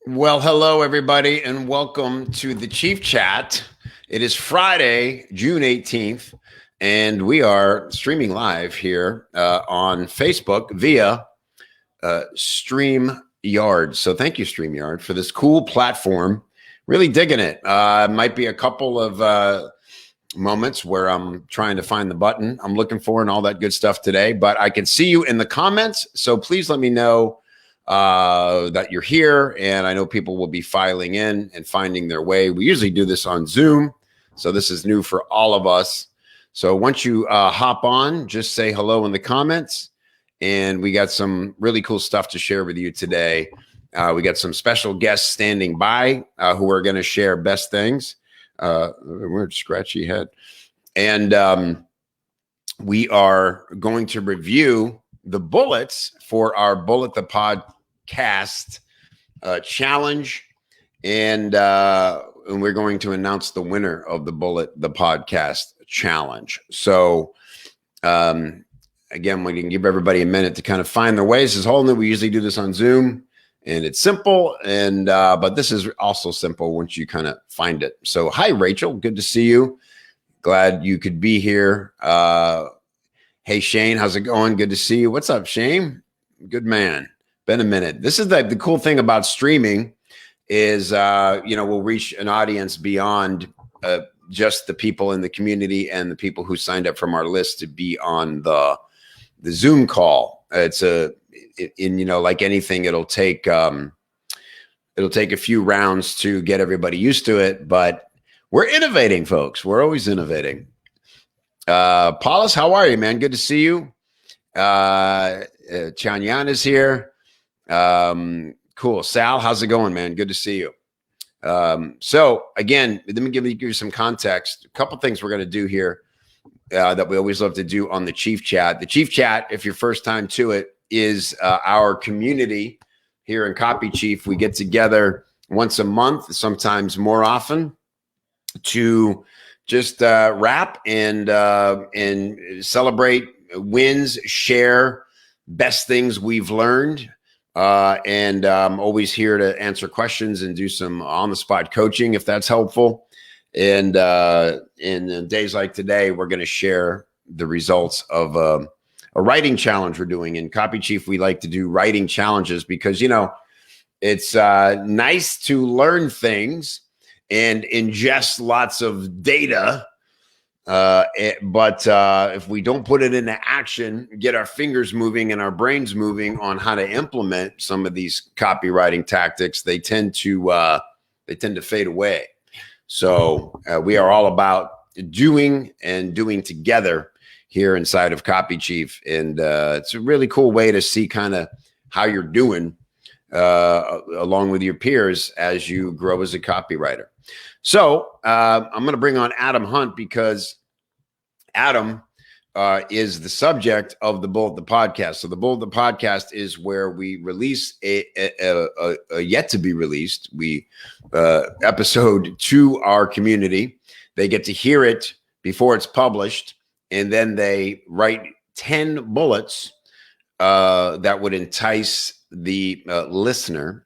Well, hello, everybody, and welcome to the Chief Chat. It is Friday, June 18th, and we are streaming live here on Facebook via StreamYard. So thank you, StreamYard, for this cool platform. Really digging it. Might be a couple of moments where I'm trying to find the button I'm looking for and all that good stuff today, but I can see you in the comments, so please let me know that you're here, and I know people will be filing in and finding their way. We usually do this on Zoom, so this is new for all of us. So once you hop on, just say hello in the comments, and we got some really cool stuff to share with you today. We got some special guests standing by who are going to share best things. Weird scratchy head, and we are going to review the bullets for our Bullet the Podcast challenge, and we're going to announce the winner of the Bullet the Podcast challenge. So again, we can give everybody a minute to kind of find their ways. This is whole new. We usually do this on Zoom, and it's simple, and but this is also simple once you kind of find it. So hi, Rachel, good to see you. Glad you could be here. Hey, Shane, how's it going? Good to see you. What's up, Shane? Good man. Been a minute. This is the cool thing about streaming is, we'll reach an audience beyond just the people in the community and the people who signed up from our list to be on the Zoom call. Like anything, it'll take a few rounds to get everybody used to it, but we're innovating, folks. We're always innovating. Paulus, how are you, man? Good to see you. Tian is here. Cool. Sal, how's it going, man? Good to see you. So again, let me give you some context. A couple things we're going to do here that we always love to do on the Chief Chat. The Chief Chat, if you're first time to it, is our community here in Copy Chief. We get together once a month, sometimes more often, to just rap and celebrate wins, share best things we've learned, and I'm always here to answer questions and do some on-the-spot coaching if that's helpful. And in days like today, we're going to share the results of a writing challenge we're doing. In Copy Chief, we like to do writing challenges because, it's nice to learn things and ingest lots of data. But if we don't put it into action, get our fingers moving and our brains moving on how to implement some of these copywriting tactics, they tend to fade away. So we are all about doing together here inside of Copy Chief. And it's a really cool way to see kind of how you're doing along with your peers as you grow as a copywriter. So I'm going to bring on Adam Hunt because Adam is the subject of the Bullet the Podcast. So the Bullet the Podcast is where we release a yet to be released episode to our community. They get to hear it before it's published, and then they write 10 bullets that would entice the listener,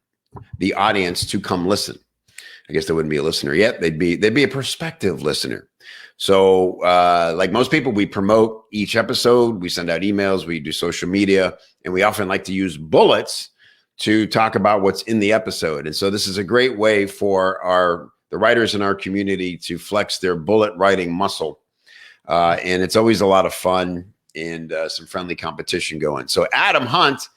the audience, to come listen. I guess they wouldn't be a listener yet. They'd be a prospective listener. So like most people, we promote each episode. We send out emails. We do social media. And we often like to use bullets to talk about what's in the episode. And so this is a great way for the writers in our community to flex their bullet writing muscle. And it's always a lot of fun and some friendly competition going. So Adam Hunt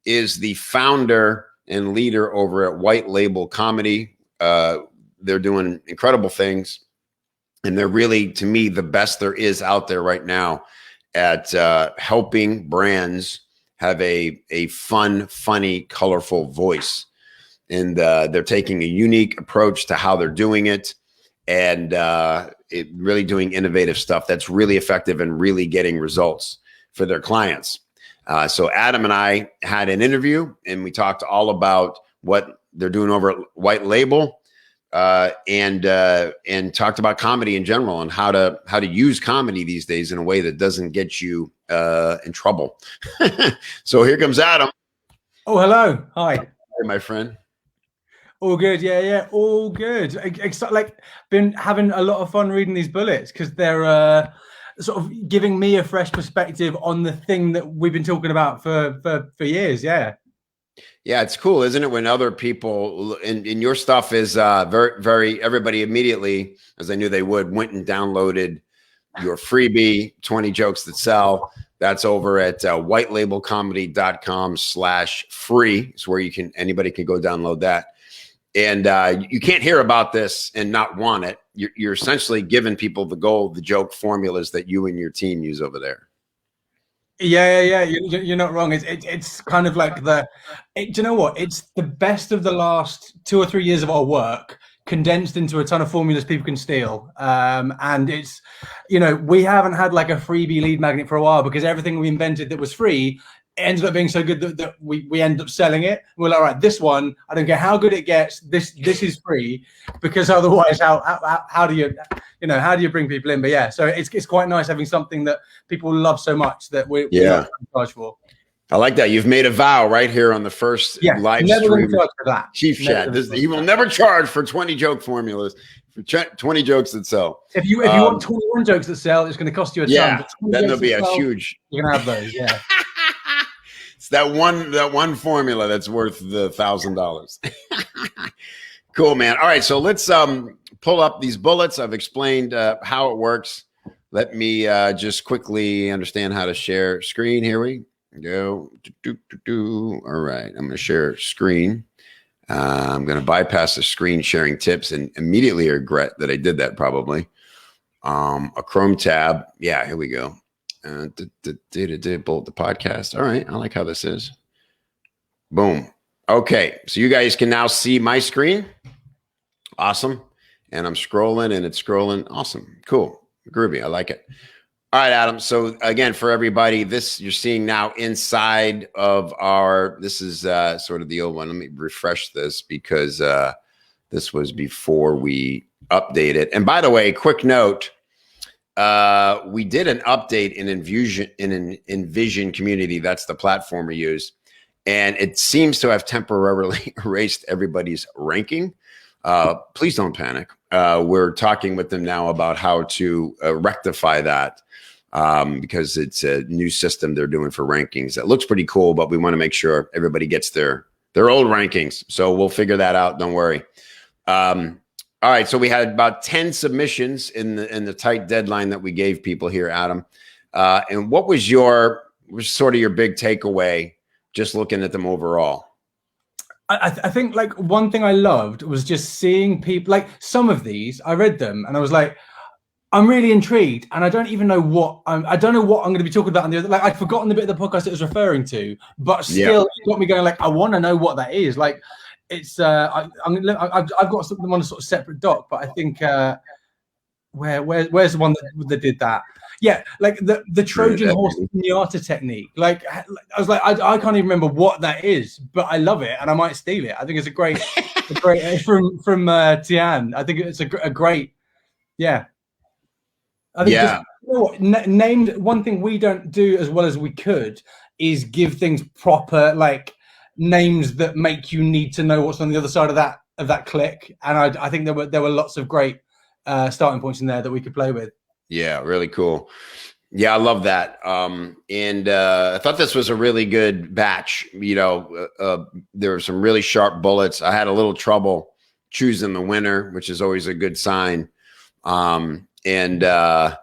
is the founder and leader over at White Label Comedy. They're doing incredible things, and they're really, to me, the best there is out there right now at helping brands have a fun, funny, colorful voice. And they're taking a unique approach to how they're doing it, and really doing innovative stuff that's really effective and really getting results for their clients. So Adam and I had an interview, and we talked all about what they're doing over at White Label, and talked about comedy in general and how to use comedy these days in a way that doesn't get you in trouble. So here comes Adam. Oh, hello. Hi. Hey, my friend. All good, yeah, all good. Like, been having a lot of fun reading these bullets because they're sort of giving me a fresh perspective on the thing that we've been talking about for years. Yeah. Yeah, it's cool, isn't it? When other people and your stuff is very everybody immediately, as I knew they would, went and downloaded your freebie, 20 Jokes That Sell. That's over at whitelabelcomedy.com/free. It's where anybody can go download that. And you can't hear about this and not want it. You're essentially giving people the joke formulas that you and your team use over there. Yeah. You're not wrong. It's kind of like do you know what? It's the best of the last 2 or 3 years of our work condensed into a ton of formulas people can steal. And it's, we haven't had like a freebie lead magnet for a while because everything we invented that was free ended up being so good that we end up selling it. We're like, all right, this one, I don't care how good it gets. This is free, because otherwise, how do you bring people in? But yeah, so it's quite nice having something that people love so much that we charge for. I like that. You've made a vow right here on the first live stream. Charge for that. Chief Chat. He will never charge for 20 joke formulas, for 20 jokes that sell. If you want 21 jokes that sell, it's going to cost you a ton. Yeah, then there'll be a huge. You're going to have those, yeah. It's that one formula that's worth the $1,000. Cool, man. All right, so let's pull up these bullets. I've explained how it works. Let me just quickly understand how to share screen. Here we go. All right, I'm going to share screen. I'm going to bypass the screen sharing tips and immediately regret that I did that probably. A Chrome tab. Yeah, here we go. Bullet the podcast. All right, I like how this is. Boom. Okay, so you guys can now see my screen. Awesome. And I'm scrolling and it's scrolling. Awesome. Cool. Groovy. I like it. All right, Adam. So again, for everybody, this you're seeing now inside of this is sort of the old one. Let me refresh this because this was before we update it. And by the way, quick note, we did an update in Envision Community. That's the platform we use. And it seems to have temporarily erased everybody's ranking. Please don't panic. We're talking with them now about how to rectify that because it's a new system they're doing for rankings. It looks pretty cool, but we want to make sure everybody gets their old rankings. So we'll figure that out. Don't worry. All right, so we had about 10 submissions in the tight deadline that we gave people here, Adam. And what was sort of your big takeaway just looking at them overall? I think like one thing I loved was just seeing people, like some of these, I read them and I was like, I'm really intrigued, and I don't even know what I don't know what I'm going to be talking about on the other. Like I'd forgotten the bit of the podcast it was referring to, but still it got me going. Like I want to know what that is. Like it's I've got something on a sort of separate doc, but I think where's the one that did that? Yeah, like the Trojan horse pinata technique. Like I was like, I can't even remember what that is, but I love it and I might steal it. I think it's a great from Tian. I think it's a great, yeah. I think just, you know what, named one thing we don't do as well as we could is give things proper like names that make you need to know what's on the other side of that click. And I think there were lots of great starting points in there that we could play with. Yeah, really cool. Yeah, I love that. And I thought this was a really good batch. You know, there were some really sharp bullets. I had a little trouble choosing the winner, which is always a good sign. And I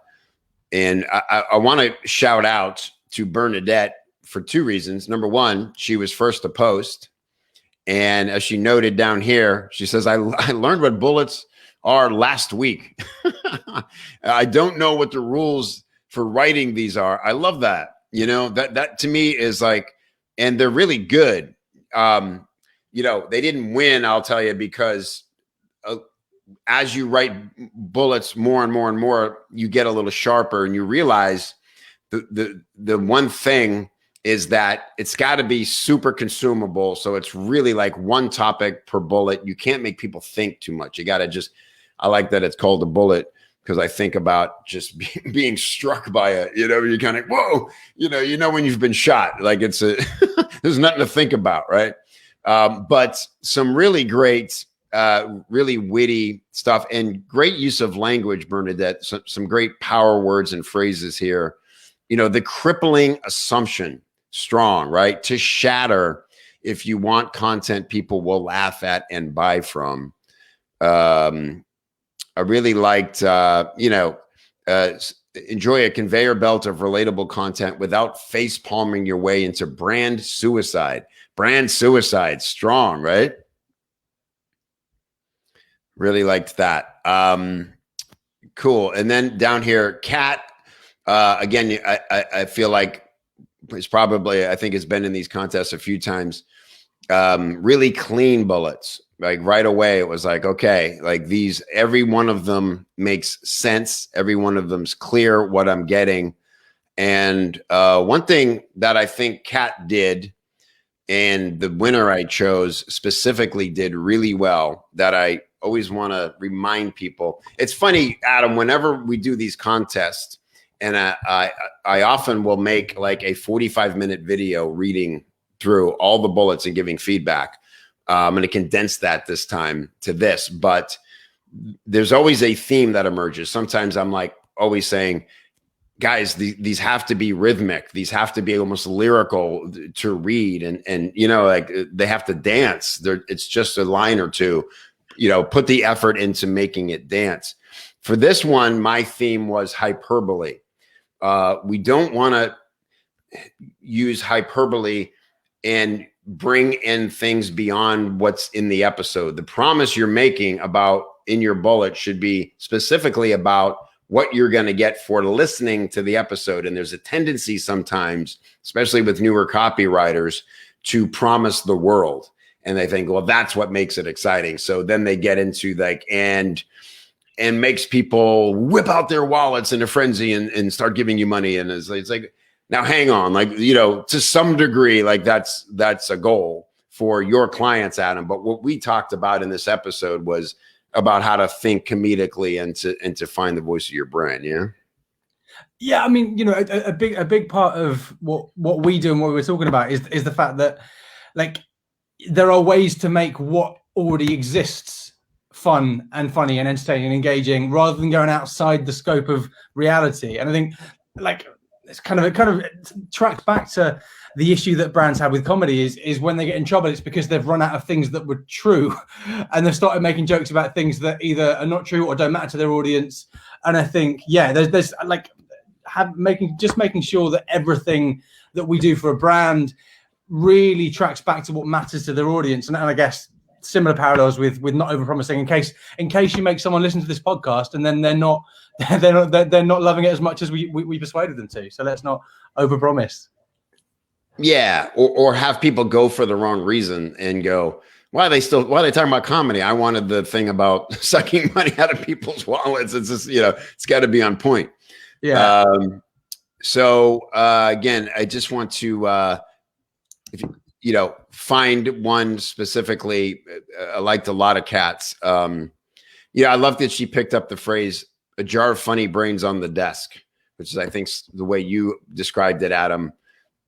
want to shout out to Bernadette for two reasons. Number one, she was first to post. And as she noted down here, she says, I learned what bullets are last week. I don't know what the rules for writing these are. I love that. You know, that to me is like, and they're really good. You know, they didn't win, I'll tell you, because as you write bullets more and more and more, you get a little sharper and you realize the one thing is that it's got to be super consumable. So it's really like one topic per bullet. You can't make people think too much. You got to just, I like that it's called a bullet because I think about just being struck by it. You know, you're kind of, whoa, you know, when you've been shot, like it's there's nothing to think about. Right. But some really great really witty stuff and great use of language, Bernadette. Some great power words and phrases here. You know, the crippling assumption, strong, right? To shatter. If you want content people will laugh at and buy from. I really liked, enjoy a conveyor belt of relatable content without face palming your way into brand suicide. Brand suicide, strong, right? Really liked that. Cool. And then down here, Kat, again, I feel like it's probably, I think it's been in these contests a few times. Really clean bullets. Like right away, it was like, okay, like these, every one of them makes sense. Every one of them's clear what I'm getting. And one thing that I think Kat did, and the winner I chose specifically did really well, that I always want to remind people. It's funny, Adam, whenever we do these contests, and I often will make like a 45-minute video reading through all the bullets and giving feedback. I'm going to condense that this time to this, but there's always a theme that emerges. Sometimes I'm like always saying, guys, these have to be rhythmic. These have to be almost lyrical to read. And you know, like they have to dance. It's just a line or two, you know, put the effort into making it dance. For this one, my theme was hyperbole. We don't want to use hyperbole and bring in things beyond what's in the episode. The promise you're making about in your bullet should be specifically about what you're going to get for listening to the episode. And there's a tendency sometimes, especially with newer copywriters, to promise the world. And they think, well, that's what makes it exciting. So then they get into like, and makes people whip out their wallets in a frenzy and start giving you money. And it's like, now hang on, like, you know, to some degree, like that's a goal for your clients, Adam. But what we talked about in this episode was about how to think comedically and to find the voice of your brand. Yeah. Yeah. I mean, you know, a big part of what we do and what we're talking about is the fact that like there are ways to make what already exists fun and funny and entertaining and engaging rather than going outside the scope of reality. And I think like, it kind of tracks back to the issue that brands have with comedy is when they get in trouble, it's because they've run out of things that were true and they've started making jokes about things that either are not true or don't matter to their audience. And I think, yeah, there's like making sure that everything that we do for a brand really tracks back to what matters to their audience. And I guess similar parallels with not overpromising in case you make someone listen to this podcast and then they're not loving it as much as we persuaded them to. So let's not overpromise. Yeah, or have people go for the wrong reason and go, why are they talking about comedy? I wanted the thing about sucking money out of people's wallets. It's just, you know, it's got to be on point. Yeah. Again, I just want to find one specifically. I liked a lot of Kat's. I love that she picked up the phrase "a jar of funny brains on the desk," which is, I think, the way you described it, Adam,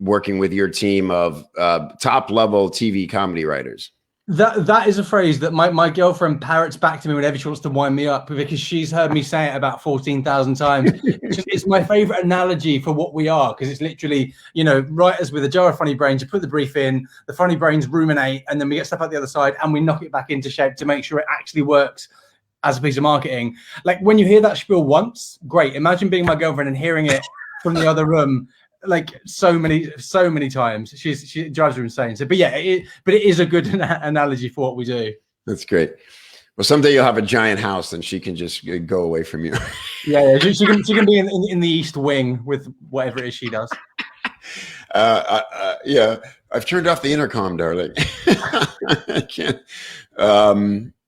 working with your team of top level TV comedy writers. That is a phrase that my girlfriend parrots back to me whenever she wants to wind me up, because she's heard me say it about 14,000 times. It's my favorite analogy for what we are, because it's literally, you know, writers with a jar of funny brains. You put the brief in, the funny brains ruminate, and then we get stuff out the other side and we knock it back into shape to make sure it actually works as a piece of marketing. Like when you hear that spiel once, great. Imagine being my girlfriend and hearing it from the other room like so many times. She drives her insane. So, but yeah, it is a good analogy for what we do. That's great. Well, someday you'll have a giant house and she can just go away from you. Yeah. She can be in the East Wing with whatever it is she does. Yeah, I've turned off the intercom, darling. I can't.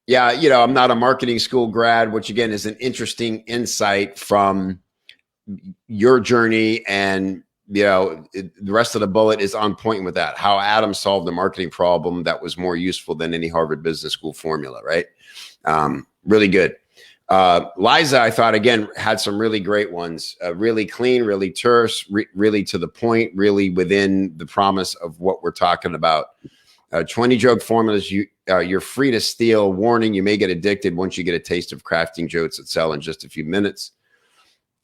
Yeah, you know, I'm not a marketing school grad, which again is an interesting insight from your journey, and you know, the rest of the bullet is on point with that. How Adam solved a marketing problem that was more useful than any Harvard Business School formula, right? Really good. Liza, I thought, again, had some really great ones. Really clean, really terse, really to the point, really within the promise of what we're talking about. 20 joke formulas you're free to steal. Warning, you may get addicted once you get a taste of crafting jokes that sell in just a few minutes.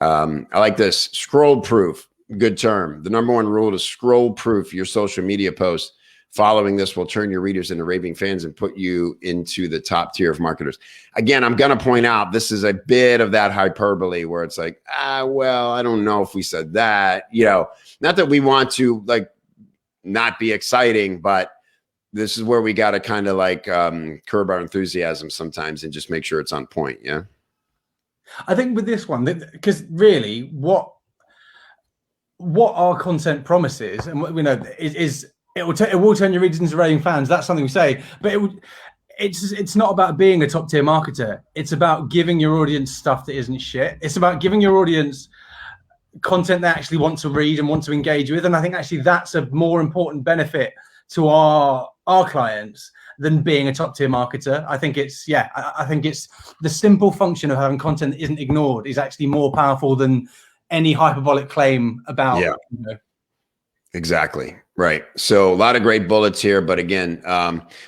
I like this. Scroll proof. Good term. The number one rule is scroll proof your social media posts. Following this will turn your readers into raving fans and put you into the top tier of marketers. Again, I'm going to point out this is a bit of that hyperbole where it's like, well, I don't know if we said that. Not that we want to like not be exciting, but this is where we got to kind of like curb our enthusiasm sometimes and just make sure it's on point. Yeah. I think with this one, because really what our content promises and what we know is it will turn your readers into raving fans. That's something we say, but it's not about being a top tier marketer. It's about giving your audience stuff that isn't shit. It's about giving your audience content they actually want to read and want to engage with. And I think actually that's a more important benefit to our clients than being a top tier marketer. I think it's the simple function of having content that isn't ignored is actually more powerful than any hyperbolic claim about. Yeah. Exactly. Right. So a lot of great bullets here. But again,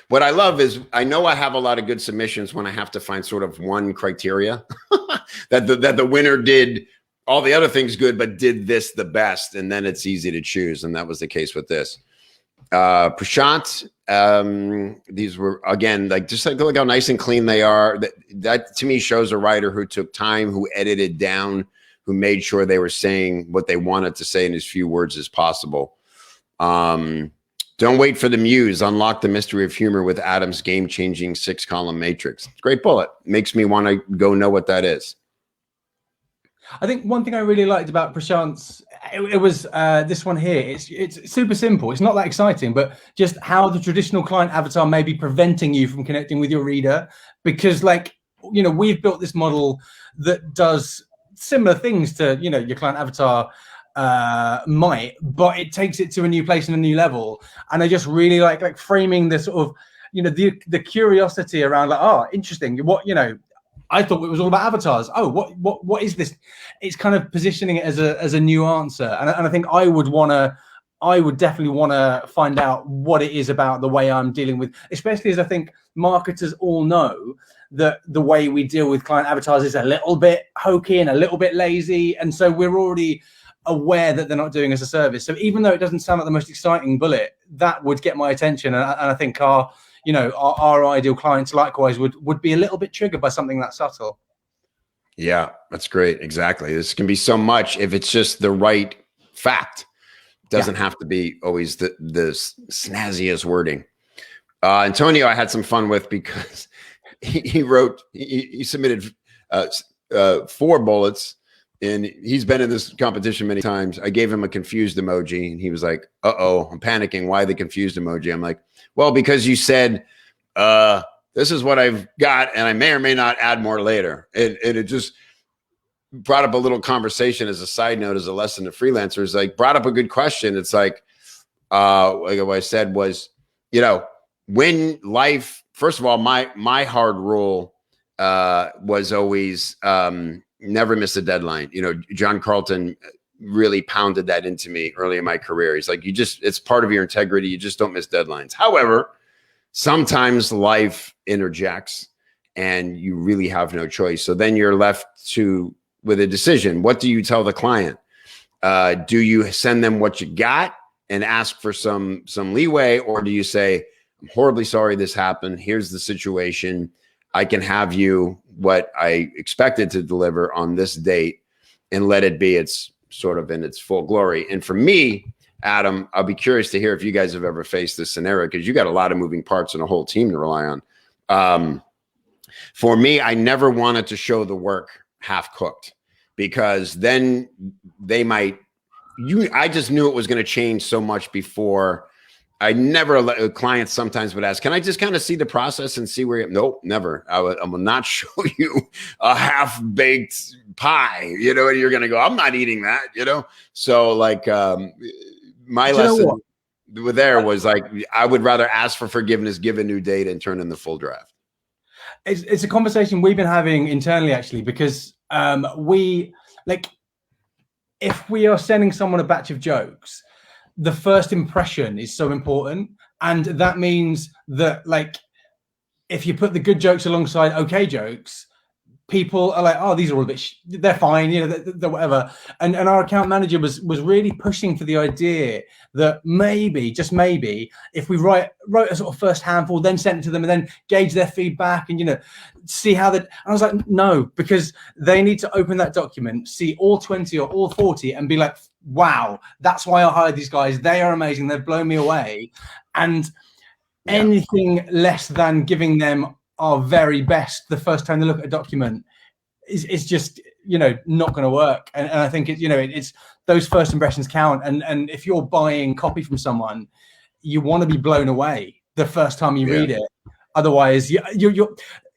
what I love is I know I have a lot of good submissions when I have to find sort of one criteria that the winner did all the other things good, but did this the best. And then it's easy to choose. And that was the case with this. Prashant, these were, again, like, just like, look how nice and clean they are. That to me shows a writer who took time, who edited down, who made sure they were saying what they wanted to say in as few words as possible. Don't wait for the muse. Unlock the mystery of humor with Adam's game-changing 6-column matrix. Great bullet. Makes me want to go know what that is. I think one thing I really liked about Prashant's, it was this one here. It's super simple. It's not that exciting, but just how the traditional client avatar may be preventing you from connecting with your reader. Because, like, we've built this model that does similar things to, your client avatar might, but it takes it to a new place and a new level. And I just really like framing the sort of, the curiosity around, like, interesting. What, I thought it was all about avatars. Oh, what is this? It's kind of positioning it as a new answer. And I think I would definitely want to find out what it is about the way I'm dealing with, especially as I think marketers all know that the way we deal with client avatars is a little bit hokey and a little bit lazy. And so we're already aware that they're not doing us a service. So even though it doesn't sound like the most exciting bullet, that would get my attention. And I think our ideal clients likewise would be a little bit triggered by something that subtle. Yeah, that's great. Exactly. This can be so much if it's just the right fact. Doesn't have to be always the snazziest wording. Antonio, I had some fun with because he submitted 4 bullets. And he's been in this competition many times. I gave him a confused emoji and he was like, I'm panicking. Why the confused emoji? I'm like, well, because you said, this is what I've got and I may or may not add more later. And it just brought up a little conversation as a side note, as a lesson to freelancers, like brought up a good question. It's like what I said was, when life, first of all, my hard rule was always, never miss a deadline. John Carlton really pounded that into me early in my career. He's like, it's part of your integrity. You just don't miss deadlines. However, sometimes life interjects and you really have no choice. So then you're left with a decision. What do you tell the client? Do you send them what you got and ask for some leeway? Or do you say, I'm horribly sorry this happened. Here's the situation. I can have you what I expected to deliver on this date and let it be its sort of in its full glory. And for me, Adam, I'll be curious to hear if you guys have ever faced this scenario because you got a lot of moving parts and a whole team to rely on. For me, I never wanted to show the work half cooked because then I just knew it was going to change so much before. I never let clients sometimes would ask, can I just kind of see the process and see where nope, never. I will not show you a half-baked pie, and you're going to go, I'm not eating that, So like my lesson there was like, I would rather ask for forgiveness, give a new date and turn in the full draft. It's a conversation we've been having internally actually, because if we are sending someone a batch of jokes, the first impression is so important. And that means that if you put the good jokes alongside okay jokes, people are like, oh, these are all a bit, they're fine, you know, they're whatever. And our account manager was really pushing for the idea that maybe, just maybe, if we wrote a sort of first handful, then sent it to them and then gauge their feedback and, you know, see how that. I was like, no, because they need to open that document, see all 20 or all 40 and be like, wow, that's why I hired these guys. They are amazing. They've blown me away. And anything less than giving them our very best the first time they look at a document is just, you know, not going to work. And I think it's, you know, it's those first impressions count. And if you're buying copy from someone, you want to be blown away the first time you read it. Otherwise, you're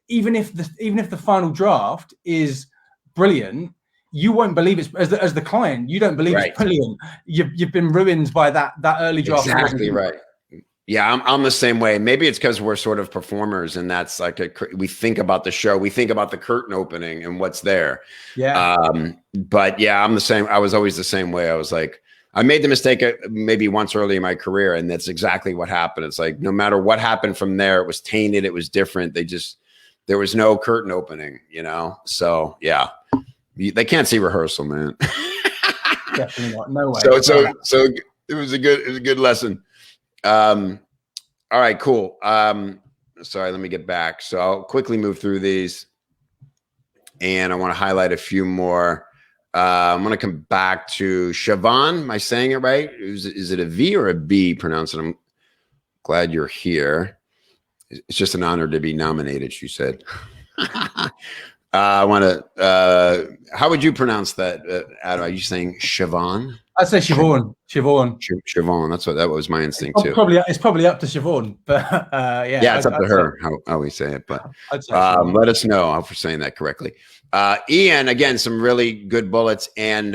even if the final draft is brilliant, you won't believe it as the client. You don't believe it's brilliant. You've been ruined by that early draft. Exactly right. Yeah, I'm the same way. Maybe it's because we're sort of performers, and that's like we think about the show, we think about the curtain opening and what's there. Yeah. But yeah, I'm the same. I was always the same way. I was like, I made the mistake maybe once early in my career, and that's exactly what happened. It's like no matter what happened from there, it was tainted. It was different. There was no curtain opening, you know. So yeah, they can't see rehearsal, man. Definitely not. No way. So it was a good lesson. All right, cool. Sorry, let me get back. So I'll quickly move through these and I want to highlight a few more. I'm going to come back to Siobhan. Am I saying it right? Is it a V or a B pronounced? I'm glad you're here. It's just an honor to be nominated, she said. I want to, how would you pronounce that, Adam? Are you saying Siobhan? I'd say Siobhan. Siobhan. That was my instinct too. It's probably up to Siobhan, but yeah, it's up to her how we say it. But let us know if we're saying that correctly. Ian, again, some really good bullets, and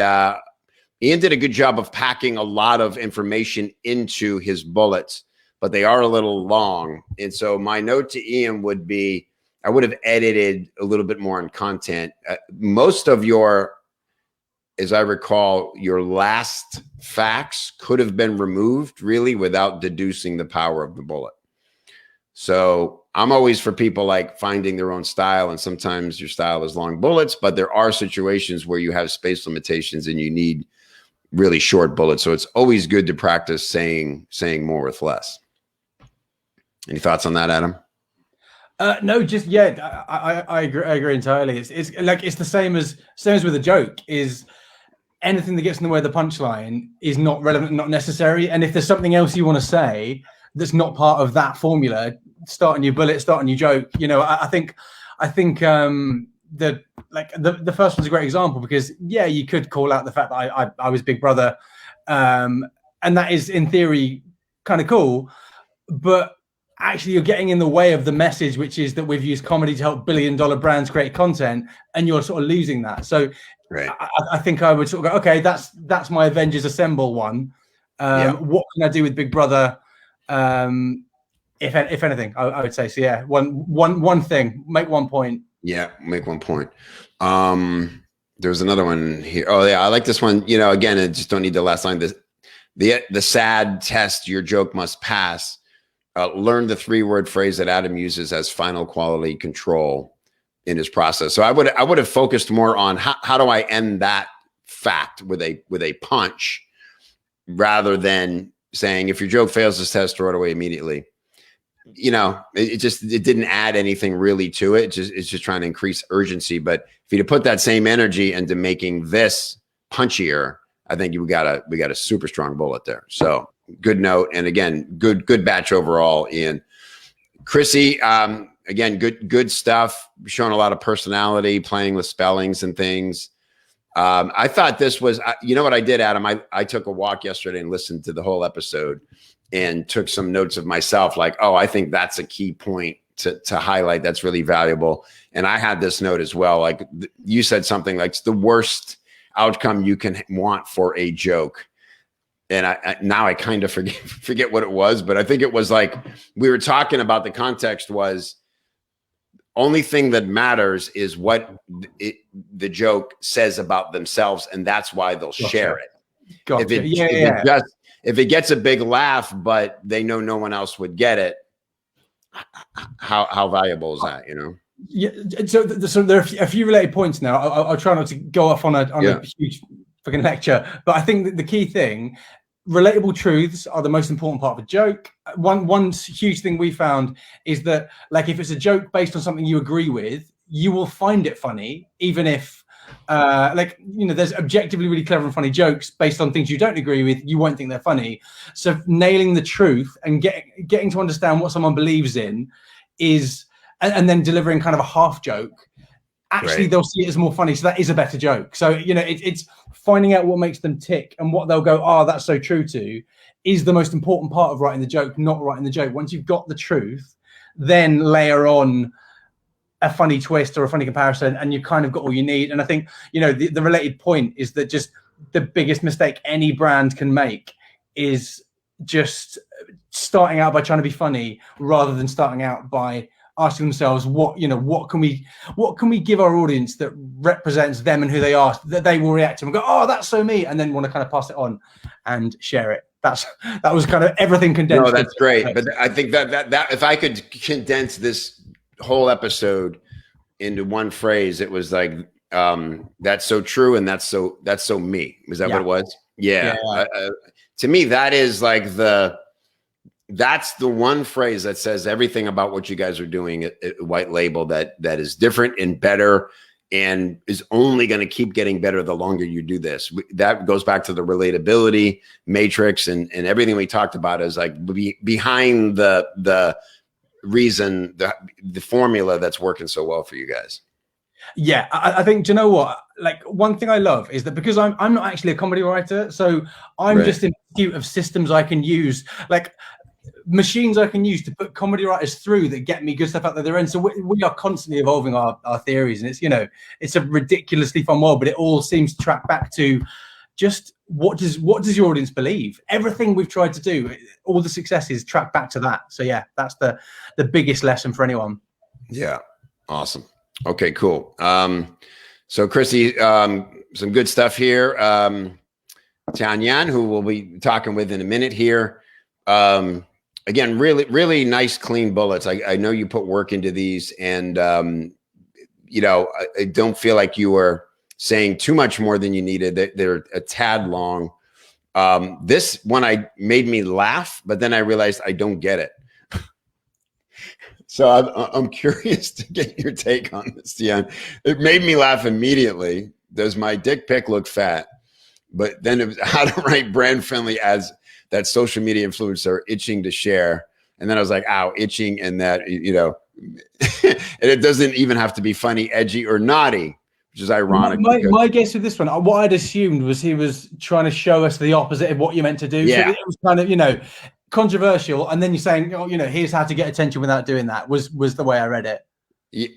Ian did a good job of packing a lot of information into his bullets, but they are a little long. And so my note to Ian would be, I would have edited a little bit more on content. Most of your, as I recall, your last facts could have been removed really without deducing the power of the bullet. So I'm always for people like finding their own style, and sometimes your style is long bullets, but there are situations where you have space limitations and you need really short bullets. So it's always good to practice saying more with less. Any thoughts on that, Adam? No, just I agree entirely. It's like it's the same as with a joke. Is anything that gets in the way of the punchline is not relevant, not necessary. And if there's something else you want to say that's not part of that formula, start a new bullet, start a new joke. You know, I think the first one's a great example because you could call out the fact that I was Big Brother, and that is in theory kind of cool, but actually you're getting in the way of the message, which is that we've used comedy to help billion-dollar brands create content, and you're sort of losing that. So I think I would sort of go, okay, that's my Avengers Assemble one. What can I do with Big Brother? If anything, I would say so. Yeah, one thing, make one point. Yeah, make one point. There's another one here. Oh yeah, I like this one. You know, again, I just don't need the last line. The sad test your joke must pass. Learn the 3-word phrase that Adam uses as final quality control in his process. So I would have focused more on how do I end that fact with a punch, rather than saying if your joke fails this test, throw it away immediately. You know, it didn't add anything really to it. It's just trying to increase urgency. But if you put that same energy into making this punchier, I think we got a super strong bullet there. So good note. And again, good batch overall, Ian. Chrissy, again, good stuff. Showing a lot of personality, playing with spellings and things. I thought this was, you know what I did, Adam? I took a walk yesterday and listened to the whole episode and took some notes of myself, like, oh, I think that's a key point to highlight. That's really valuable. And I had this note as well. Like you said something like it's the worst outcome you can want for a joke. And I kind of forget what it was, but I think it was like we were talking about, the context was only thing that matters is what the joke says about themselves, and that's why they'll share it. If it gets a big laugh, but they know no one else would get it, how valuable is that, you know? Yeah, so there are a few related points now. I'll try not to go off on a huge fucking lecture, but I think that the key thing, relatable truths are the most important part of a joke. One huge thing we found is that, like, if it's a joke based on something you agree with, you will find it funny, even if like, you know, there's objectively really clever and funny jokes based on things you don't agree with. You won't think they're funny. So nailing the truth and getting to understand what someone believes in is, and then delivering kind of a half joke, actually they'll see it as more funny. So that is a better joke. So, you know, it's finding out what makes them tick and what they'll go, oh, that's so true to, is the most important part of writing the joke, not writing the joke. Once you've got the truth, then layer on a funny twist or a funny comparison, and you kind of got all you need. And I think, you know, the related point is that just the biggest mistake any brand can make is just starting out by trying to be funny rather than starting out by asking themselves, what can we give our audience that represents them and who they are, that they will react to and go, oh, that's so me, and then want to kind of pass it on and share it. That was kind of everything condensed. No, that's great. But I think that if I could condense this whole episode into one phrase, it was like, that's so true, and that's so me. Was that what it was? Yeah. To me, that is like that's the one phrase that says everything about what you guys are doing at White Label, that is different and better and is only going to keep getting better the longer you do this. That goes back to the relatability matrix and everything we talked about is like behind the reason, the formula that's working so well for you guys. Yeah, I think, do you know what? Like, one thing I love is that because I'm not actually a comedy writer, so I'm just in pursuit of systems I can use, like machines I can use to put comedy writers through that get me good stuff out the other end. So we are constantly evolving our theories, and it's, you know, it's a ridiculously fun world, but it all seems to track back to just what does your audience believe? Everything we've tried to do, all the successes track back to that. So yeah, that's the biggest lesson for anyone. Yeah, awesome. Okay, cool. So Chrissy, some good stuff here. Tian, who we'll be talking with in a minute here. Again, really, really nice, clean bullets. I know you put work into these, and you know, I don't feel like you were saying too much more than you needed. They're a tad long. This one made me laugh, but then I realized I don't get it. So I'm curious to get your take on this, Tian. It made me laugh immediately. Does my dick pic look fat? But then it was how to write brand-friendly ads that social media influencers are itching to share. And then I was like, ow, itching, and that, you know, and it doesn't even have to be funny, edgy, or naughty, which is ironic. My guess with this one, what I'd assumed was he was trying to show us the opposite of what you're meant to do. Yeah. So it was kind of, you know, controversial, and then you're saying, oh, you know, here's how to get attention without doing that, was the way I read it.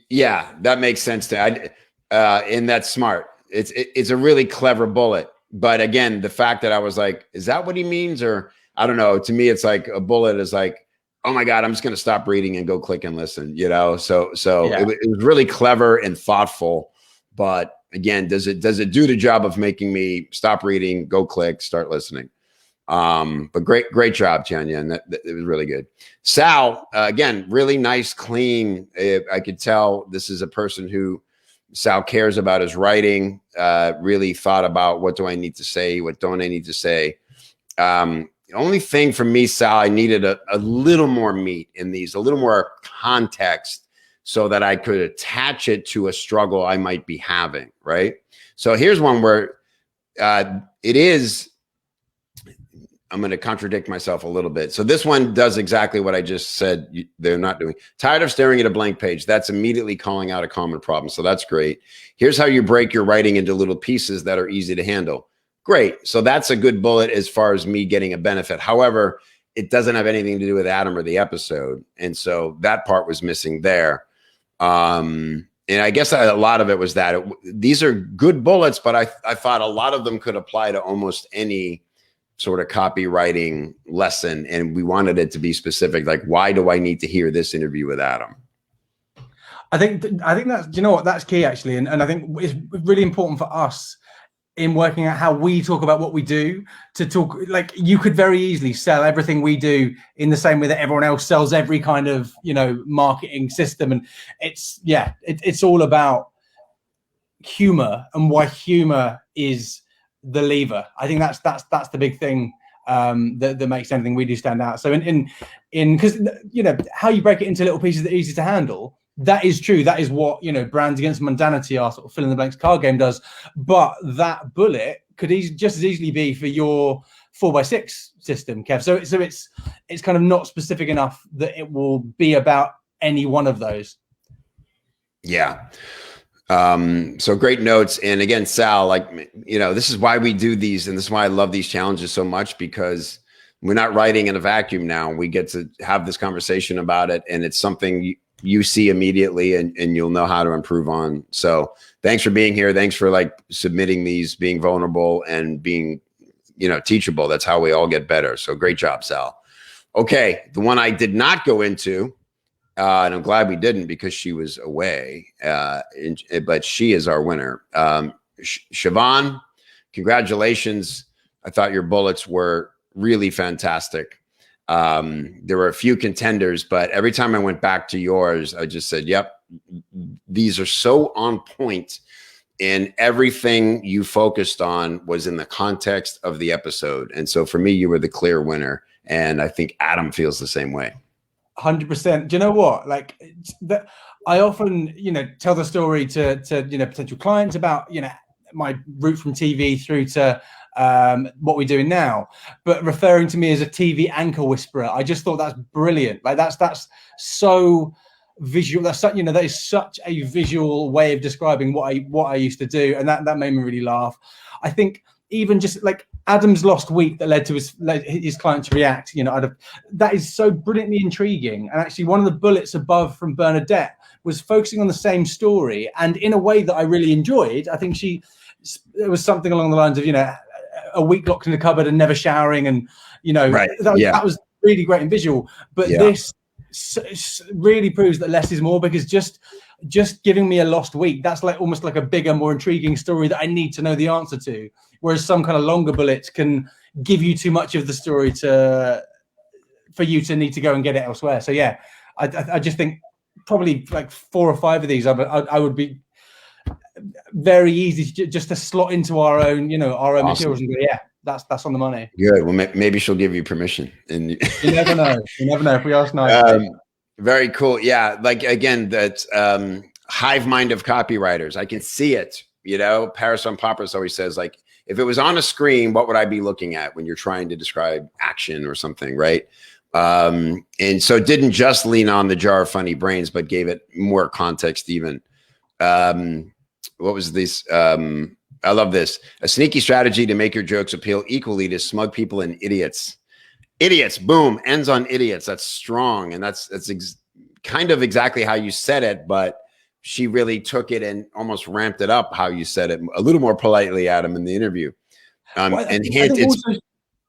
Yeah, that makes sense to and that's smart. It's a really clever bullet. But again, the fact that I was like, is that what he means? Or I don't know. To me, it's like a bullet is like, oh my God, I'm just going to stop reading and go click and listen, you know? So yeah. It was really clever and thoughtful. But again, does it do the job of making me stop reading, go click, start listening? But great job, Tian. That it was really good. Sal, again, really nice, clean. I could tell this is a person who Sal cares about his writing, really thought about what do I need to say? What don't I need to say? The only thing for me, Sal, I needed a little more meat in these, a little more context so that I could attach it to a struggle I might be having, right? So here's one where it is, I'm going to contradict myself a little bit. So this one does exactly what I just said they're not doing. Tired of staring at a blank page. That's immediately calling out a common problem. So that's great. Here's how you break your writing into little pieces that are easy to handle. Great. So that's a good bullet as far as me getting a benefit. However, it doesn't have anything to do with Adam or the episode. And so that part was missing there. And I guess a lot of it was that these are good bullets, but I thought a lot of them could apply to almost any sort of copywriting lesson, and we wanted it to be specific. Like, why do I need to hear this interview with Adam? I think that's, you know what, that's key actually, and I think it's really important for us in working out how we talk about what we do. To talk, like, you could very easily sell everything we do in the same way that everyone else sells every kind of, you know, marketing system. And it's all about humor and why humor is the lever. I think that's the big thing that makes anything we do stand out. So in because, you know, how you break it into little pieces that are easy to handle, that is true. That is what, you know, Brands Against Mundanity, our sort of fill in the blanks card game, does. But that bullet could just as easily be for your 4x6 system, Kev. So it's kind of not specific enough that it will be about any one of those. Yeah. So great notes. And again, Sal, like, you know, this is why we do these, and this is why I love these challenges so much, because we're not writing in a vacuum now. We get to have this conversation about it, and it's something you see immediately, and you'll know how to improve on. So thanks for being here. Thanks for like submitting these, being vulnerable and being, you know, teachable. That's how we all get better. So great job, Sal. Okay. The one I did not go into, and I'm glad we didn't, because she was away, but she is our winner. Siobhan, congratulations. I thought your bullets were really fantastic. There were a few contenders, but every time I went back to yours, I just said, yep, these are so on point, and everything you focused on was in the context of the episode. And so for me, you were the clear winner. And I think Adam feels the same way. 100%. Do you know what? Like, I often, you know, tell the story to you know, potential clients about, you know, my route from TV through to what we're doing now, but referring to me as a TV anchor whisperer, I just thought that's brilliant. Like, that's so visual. That's such, you know, that is such a visual way of describing what I used to do, and that made me really laugh. I think even just like Adam's lost week that led to his client to react, you know, that is so brilliantly intriguing. And actually, one of the bullets above from Bernadette was focusing on the same story, and in a way that I really enjoyed. I think it was something along the lines of, you know, a week locked in the cupboard and never showering, and, you know, right. that was really great and visual. But this really proves that less is more, because just giving me a lost week, that's like almost like a bigger, more intriguing story that I need to know the answer to. Whereas some kind of longer bullets can give you too much of the story for you to need to go and get it elsewhere. So yeah, I just think probably like 4 or 5 of these I would be very easy just to slot into our own, you know, our own materials and go, yeah, that's on the money. Good. Well, maybe she'll give you permission. And you never know. You never know if we ask nicely. Very cool. Yeah. Like, again, that hive mind of copywriters. I can see it. You know, Paris on Poppers always says, like, if it was on a screen, what would I be looking at when you're trying to describe action or something, right? And so it didn't just lean on the jar of funny brains, but gave it more context even. What was this? I love this. A sneaky strategy to make your jokes appeal equally to smug people and idiots. Idiots, boom, ends on idiots. That's strong. And that's kind of exactly how you said it, but she really took it and almost ramped it up how you said it a little more politely, Adam, in the interview.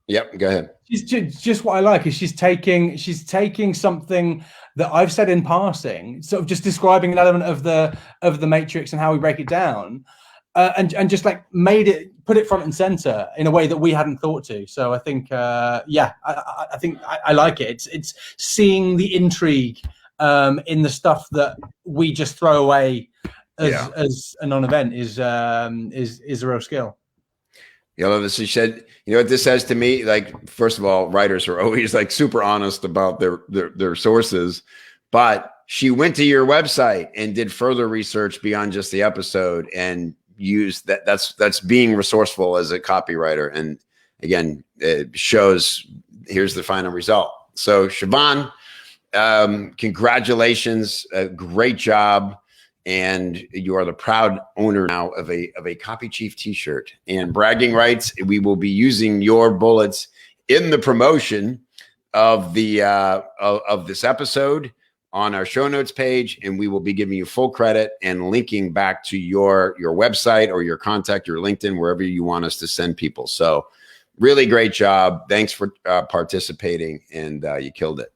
Yep, go ahead. Just what I like is she's taking something that I've said in passing, sort of just describing an element of the matrix and how we break it down, and just like put it front and center in a way that we hadn't thought to. So I think, I think I like it. It's seeing the intrigue in the stuff that we just throw away as a non-event is a real skill. You know, she said, you know what this says to me? Like, first of all, writers are always like super honest about their sources, but she went to your website and did further research beyond just the episode and used that. That's being resourceful as a copywriter. And again, it shows, here's the final result. So Siobhan, congratulations. Great job. And you are the proud owner now of a Copy Chief t-shirt. And bragging rights, we will be using your bullets in the promotion of the of this episode on our show notes page, and we will be giving you full credit and linking back to your website or your contact, your LinkedIn, wherever you want us to send people. So really great job. Thanks for participating, and you killed it.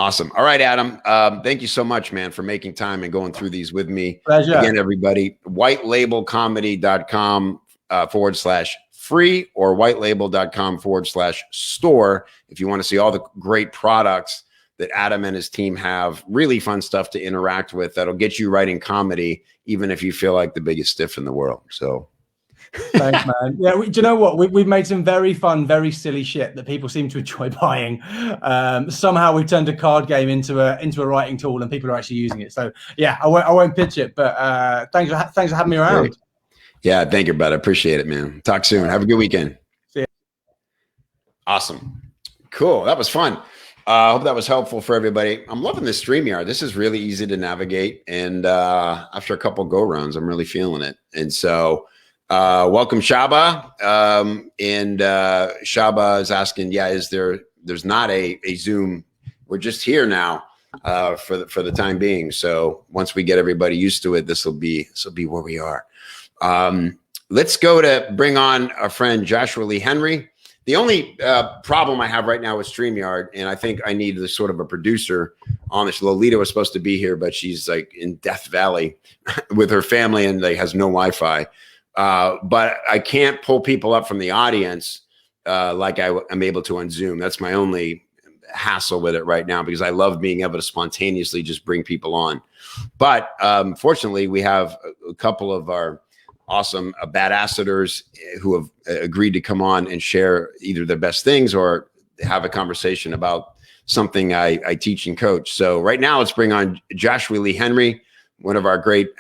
Awesome. All right, Adam. Thank you so much, man, for making time and going through these with me. Pleasure. Again, everybody, whitelabelcomedy.com /free or whitelabel.com /store. If you want to see all the great products that Adam and his team have, really fun stuff to interact with that'll get you writing comedy, even if you feel like the biggest stiff in the world. So thanks, man. Yeah, do you know what? We've made some very fun, very silly shit that people seem to enjoy buying. Somehow we've turned a card game into a writing tool, and people are actually using it. So yeah, I won't pitch it, but thanks for having me around. Great. Yeah, thank you, bud. I appreciate it, man. Talk soon. Have a good weekend. See ya. Awesome. Cool. That was fun. I hope that was helpful for everybody. I'm loving this StreamYard. This is really easy to navigate. And after a couple go-rounds, I'm really feeling it. And so welcome, Shaba. Shaba is asking, yeah, there's not a Zoom. We're just here now for the time being. So once we get everybody used to it, this will be where we are. Let's go to bring on our friend Joshua Lee Henry. The only problem I have right now with StreamYard, and I think I need this sort of a producer on this. Lolita was supposed to be here, but she's like in Death Valley with her family and like has no Wi-Fi. But I can't pull people up from the audience like I'm able to on Zoom. That's my only hassle with it right now, because I love being able to spontaneously just bring people on. But fortunately, we have a couple of our awesome badassadors who have agreed to come on and share either their best things or have a conversation about something I teach and coach. So right now, let's bring on Joshua Lee Henry, one of our great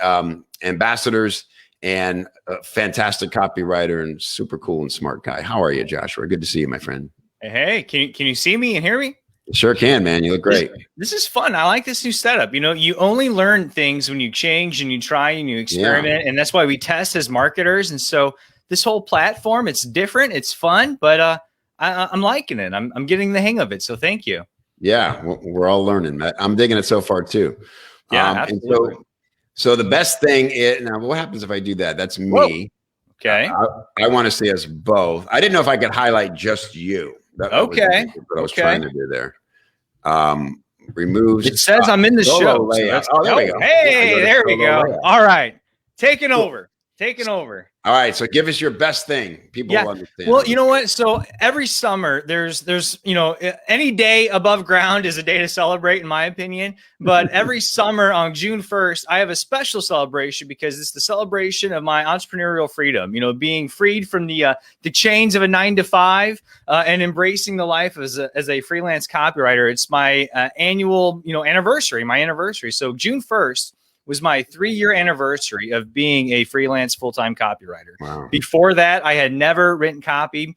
ambassadors and a fantastic copywriter and super cool and smart guy. How are you, Joshua? Good to see you, my friend. Hey, can you see me and hear me? Sure can, man. You look great. This is fun. I like this new setup. You know, you only learn things when you change and you try and you experiment. Yeah. And that's why we test as marketers. And so this whole platform, it's different. It's fun, but I'm liking it. I'm getting the hang of it. So thank you. Yeah, we're all learning. I'm digging it so far too. Yeah, absolutely. And so the best thing is, now what happens if I do that? That's me. Whoa. Okay. I want to see us both. I didn't know if I could highlight just you. Okay. What I was trying to do there. Removes. It says I'm in the show. So there we go. Hey, there we go. Layout. All right. Taking over. All right. So give us your best thing. People will understand. Well, you know what? So every summer there's, any day above ground is a day to celebrate, in my opinion. But every summer on June 1st, I have a special celebration because it's the celebration of my entrepreneurial freedom, being freed from the chains of a 9-to-5 and embracing the life as a freelance copywriter. It's my annual, anniversary. So June 1st was my 3-year anniversary of being a freelance full-time copywriter. Wow. Before that, I had never written copy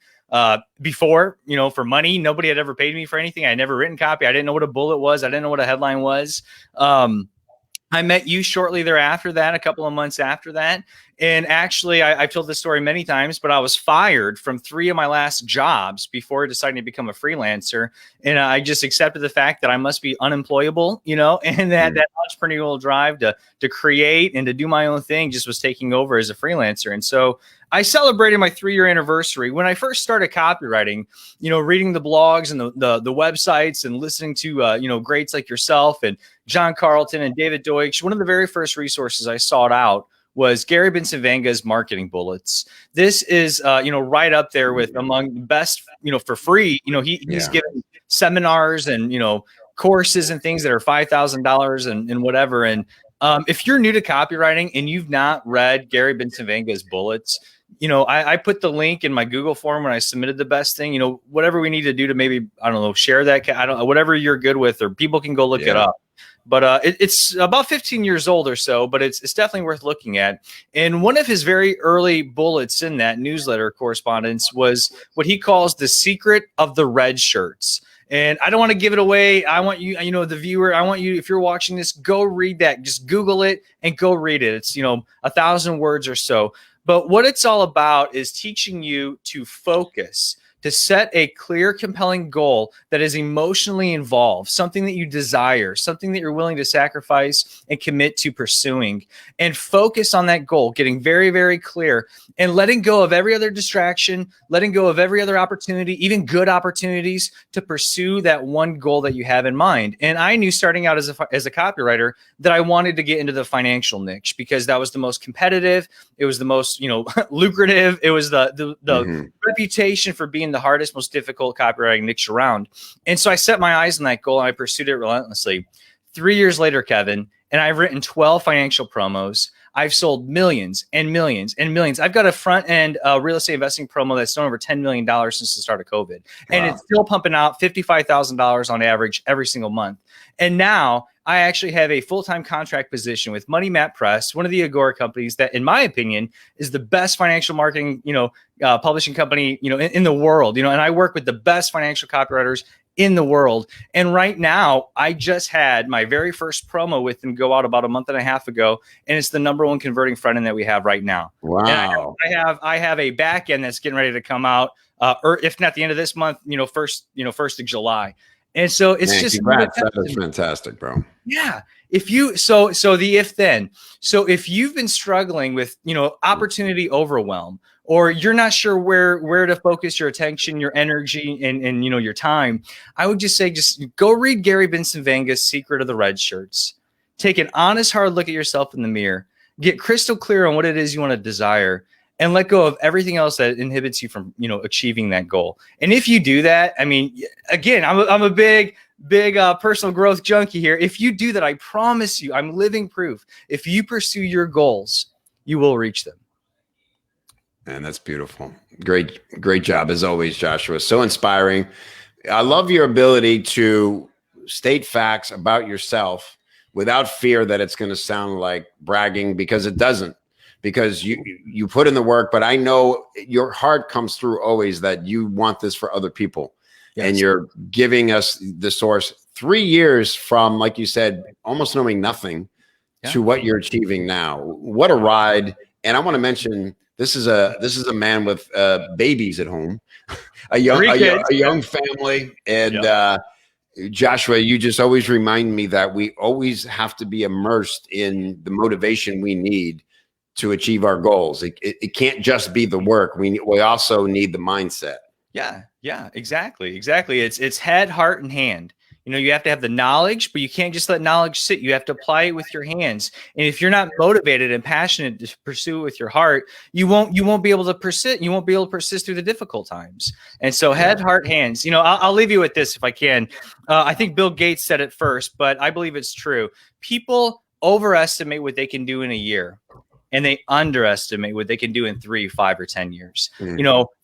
before, for money. Nobody had ever paid me for anything. I had never written copy. I didn't know what a bullet was. I didn't know what a headline was. I met you shortly thereafter that, a couple of months after that. And actually, I've told this story many times, but I was fired from 3 of my last jobs before deciding to become a freelancer. And I just accepted the fact that I must be unemployable, and that entrepreneurial drive to create and to do my own thing just was taking over as a freelancer. And so I celebrated my 3-year anniversary when I first started copywriting, reading the blogs and the websites and listening to, greats like yourself and John Carlton and David Deutsch. One of the very first resources I sought out was Gary Bencivenga's Marketing Bullets. This is, right up there with among the best, for free. He's given seminars and, courses and things that are $5,000 and whatever. And if you're new to copywriting and you've not read Gary Bencivenga's Bullets, I put the link in my Google form when I submitted the best thing, whatever we need to do to maybe, share that. Whatever you're good with, or people can go look it up. But it's about 15 years old or so, but it's definitely worth looking at. And one of his very early bullets in that newsletter correspondence was what he calls the secret of the red shirts. And I don't want to give it away. I want you, the viewer, I want you, if you're watching this, go read that. Just Google it and go read it. It's, 1,000 words or so. But what it's all about is teaching you to focus, to set a clear, compelling goal that is emotionally involved, something that you desire, something that you're willing to sacrifice and commit to pursuing, and focus on that goal, getting very, very clear and letting go of every other distraction, letting go of every other opportunity, even good opportunities to pursue that one goal that you have in mind. And I knew starting out as a copywriter that I wanted to get into the financial niche because that was the most competitive. It was the most, lucrative. It was the reputation for being the hardest, most difficult copywriting niche around. And so I set my eyes on that goal and I pursued it relentlessly. 3 years later, Kevin, and I've written 12 financial promos. I've sold millions and millions and millions. I've got a front end real estate investing promo that's done over $10 million since the start of COVID. And it's still pumping out $55,000 on average every single month. And now I actually have a full-time contract position with Money Map Press, one of the Agora companies that, in my opinion, is the best financial marketing, publishing company, in the world, and I work with the best financial copywriters in the world. And right now, I just had my very first promo with them go out about a month and a half ago, and it's the #1 converting front end that we have right now. Wow! And I have a back end that's getting ready to come out, or if not the end of this month, first of July. And so it's just congrats. That is fantastic, bro. Yeah. If you've been struggling with, opportunity overwhelm, or you're not sure where to focus your attention, your energy, and your time, I would just say, just go read Gary Bencivenga's Secret of the Red Shirts. Take an honest, hard look at yourself in the mirror, get crystal clear on what it is you want to desire, and let go of everything else that inhibits you from, achieving that goal. And if you do that, I mean, again, I'm a big personal growth junkie here. If you do that, I promise you, I'm living proof. If you pursue your goals, you will reach them. And that's beautiful. Great job as always, Joshua. So inspiring. I love your ability to state facts about yourself without fear that it's going to sound like bragging, because it doesn't. Because you put in the work, but I know your heart comes through always that you want this for other people. Yes. And you're giving us the source. 3 years from, like you said, almost knowing nothing to what you're achieving now. What a ride. And I want to mention, this is a man with babies at home, a young family. And Joshua, you just always remind me that we always have to be immersed in the motivation we need to achieve our goals. It can't just be the work. We also need the mindset. Yeah, exactly. It's head, heart, and hand. You have to have the knowledge, but you can't just let knowledge sit. You have to apply it with your hands. And if you're not motivated and passionate to pursue it with your heart, you won't be able to persist. You won't be able to persist through the difficult times. And so head, heart, hands. I'll leave you with this if I can. I think Bill Gates said it first, but I believe it's true. People overestimate what they can do in a year, and they underestimate what they can do in 3, 5, or 10 years.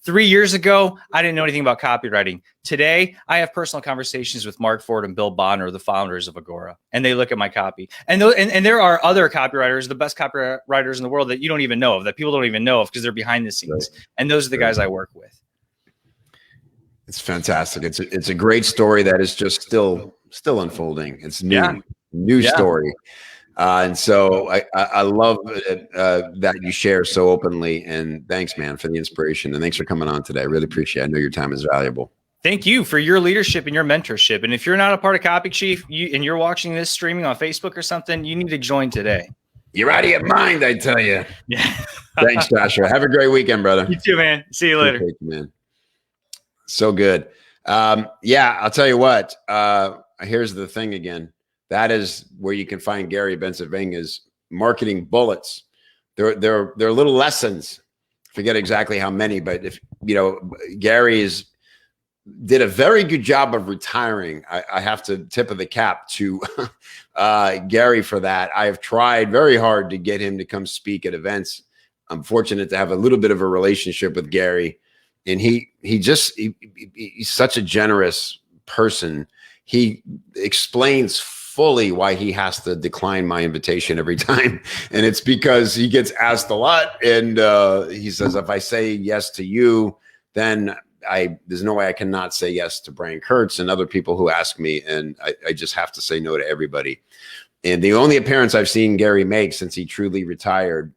3 years ago, I didn't know anything about copywriting. Today, I have personal conversations with Mark Ford and Bill Bonner, the founders of Agora, and they look at my copy. And there are other copywriters, the best copywriters in the world, that you don't even know of, that people don't even know of because they're behind the scenes. Right. And those are the guys I work with. It's fantastic. It's a great story that is just still unfolding. It's new story. And so I love that you share so openly, and thanks, man, for the inspiration, and thanks for coming on today. I really appreciate it. I know your time is valuable. Thank you for your leadership and your mentorship. And if you're not a part of Copy Chief and you're watching this streaming on Facebook or something, you need to join today. You're out of your mind, I tell you. Yeah. Thanks, Joshua. Have a great weekend, brother. You too, man. See you later. You, man. So good. I'll tell you what. Here's the thing again. That is where you can find Gary Bencivenga's marketing bullets. They're little lessons. Forget exactly how many, but if Gary did a very good job of retiring. I have to tip of the cap to Gary for that. I have tried very hard to get him to come speak at events. I'm fortunate to have a little bit of a relationship with Gary, and he's such a generous person. He explains fully why he has to decline my invitation every time. And it's because he gets asked a lot. And he says, if I say yes to you, then there's no way I cannot say yes to Brian Kurtz and other people who ask me. And I just have to say no to everybody. And the only appearance I've seen Gary make since he truly retired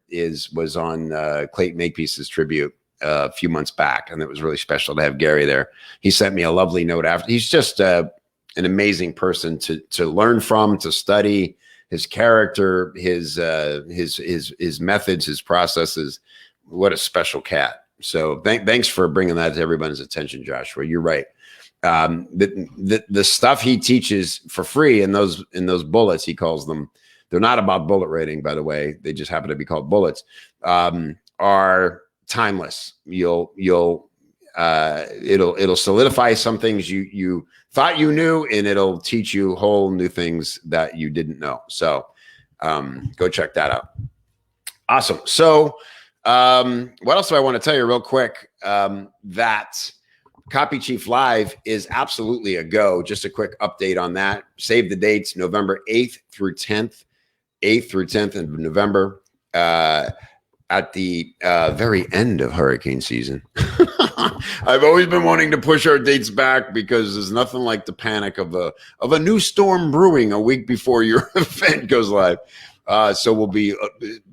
was on Clayton Makepeace's tribute a few months back, and it was really special to have Gary there. He sent me a lovely note after. He's just an amazing person to learn from, to study his character, his methods, his processes. What a special cat. So thanks for bringing that to everybody's attention, Joshua. You're right. The stuff he teaches for free in those bullets, he calls them. They're not about bullet rating, by the way. They just happen to be called bullets. Are timeless. It'll solidify some things you thought you knew, and it'll teach you whole new things that you didn't know. So go check that out. Awesome. So what else do I want to tell you real quick? That Copy Chief Live is absolutely a go. Just a quick update on that. Save the dates, November 8th through 10th. 8th through 10th of November, at the very end of hurricane season. I've always been wanting to push our dates back because there's nothing like the panic of a new storm brewing a week before your event goes live. So we'll be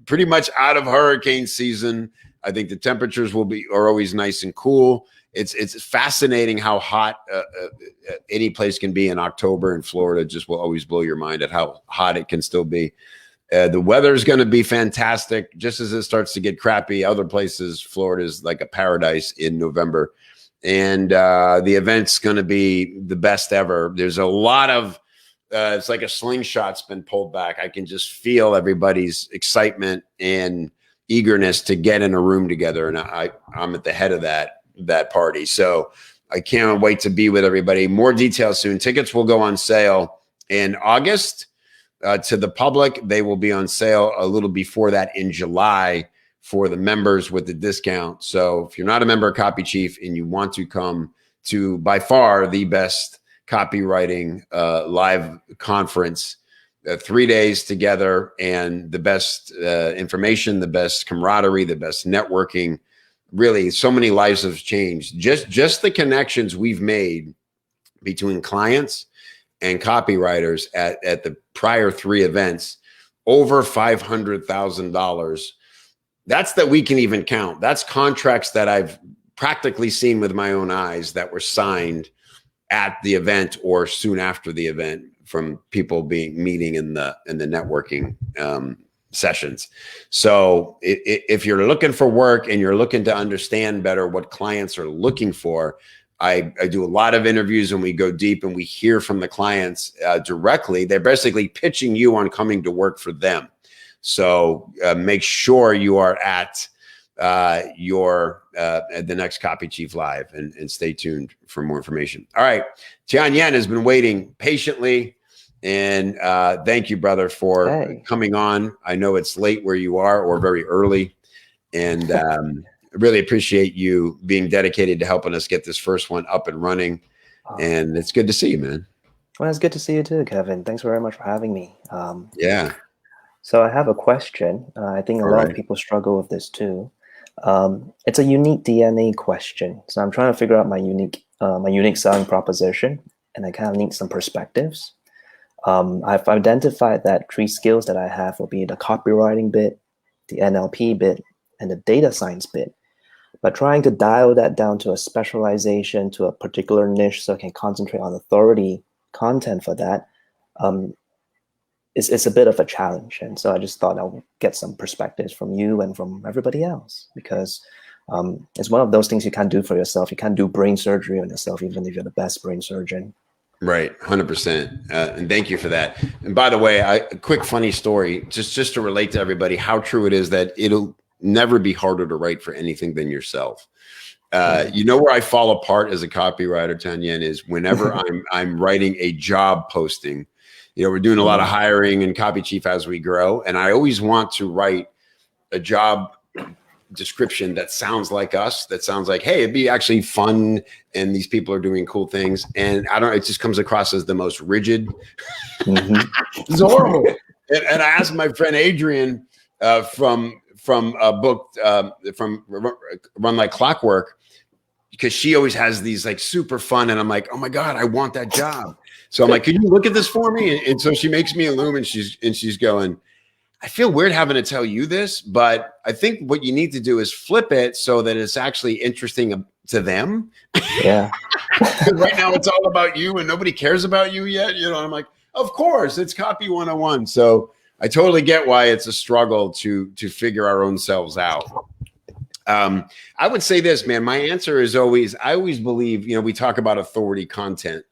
pretty much out of hurricane season. I think the temperatures are always nice and cool. It's fascinating how hot any place can be in October in Florida. Just will always blow your mind at how hot it can still be. The weather is going to be fantastic. Just as it starts to get crappy, other places, Florida is like a paradise in November. And the event's going to be the best ever. There's a lot of, it's like a slingshot's been pulled back. I can just feel everybody's excitement and eagerness to get in a room together. And I'm at the head of that party. So I can't wait to be with everybody. More details soon. Tickets will go on sale in August. To the public, they will be on sale a little before that in July for the members with the discount. So if you're not a member of Copy Chief and you want to come to by far the best copywriting live conference, 3 days together, and the best information, the best camaraderie, the best networking, really so many lives have changed. Just the connections we've made between clients and copywriters at the prior 3 events, over $500,000. That's that we can even count. That's contracts that I've practically seen with my own eyes that were signed at the event or soon after the event from people meeting in the networking sessions. So if you're looking for work and you're looking to understand better what clients are looking for, I do a lot of interviews and we go deep and we hear from the clients directly. They're basically pitching you on coming to work for them. So make sure you are at the next Copy Chief Live and stay tuned for more information. All right. Tian has been waiting patiently. And thank you, brother, for coming on. I know it's late where you are or very early. And really appreciate you being dedicated to helping us get this first one up and running. And it's good to see you, man. Well, it's good to see you too, Kevin. Thanks very much for having me. Yeah. So I have a question. I think a lot of people struggle with this too. It's a unique DNA question. So I'm trying to figure out my unique selling proposition, and I kind of need some perspectives. I've identified that 3 skills that I have will be the copywriting bit, the NLP bit, and the data science bit. But trying to dial that down to a specialization, to a particular niche, so I can concentrate on authority content for that, it's a bit of a challenge. And so I just thought I would get some perspectives from you and from everybody else, because it's one of those things you can't do for yourself. You can't do brain surgery on yourself, even if you're the best brain surgeon. Right, 100%. And thank you for that. And by the way, a quick funny story, just to relate to everybody how true it is that it'll never be harder to write for anything than yourself. You know where I fall apart as a copywriter, Tian, is whenever I'm writing a job posting. You know, we're doing a lot of hiring and Copy Chief as we grow, and I always want to write a job description that sounds like us, that sounds like, hey, it'd be actually fun and these people are doing cool things. And it just comes across as the most rigid. It's horrible. And I asked my friend Adrian from a book from Run Like Clockwork, because she always has these like super fun, and I'm like, oh my God, I want that job. So I'm like, can you look at this for me? And so she makes me a loom, and she's going, I feel weird having to tell you this, but I think what you need to do is flip it so that it's actually interesting to them. Yeah. Right now it's all about you and nobody cares about you yet. You know, I'm like, of course, it's copy 101. So I totally get why it's a struggle to figure our own selves out. I would say this, man, my answer is always, I always believe, you know, we talk about authority content.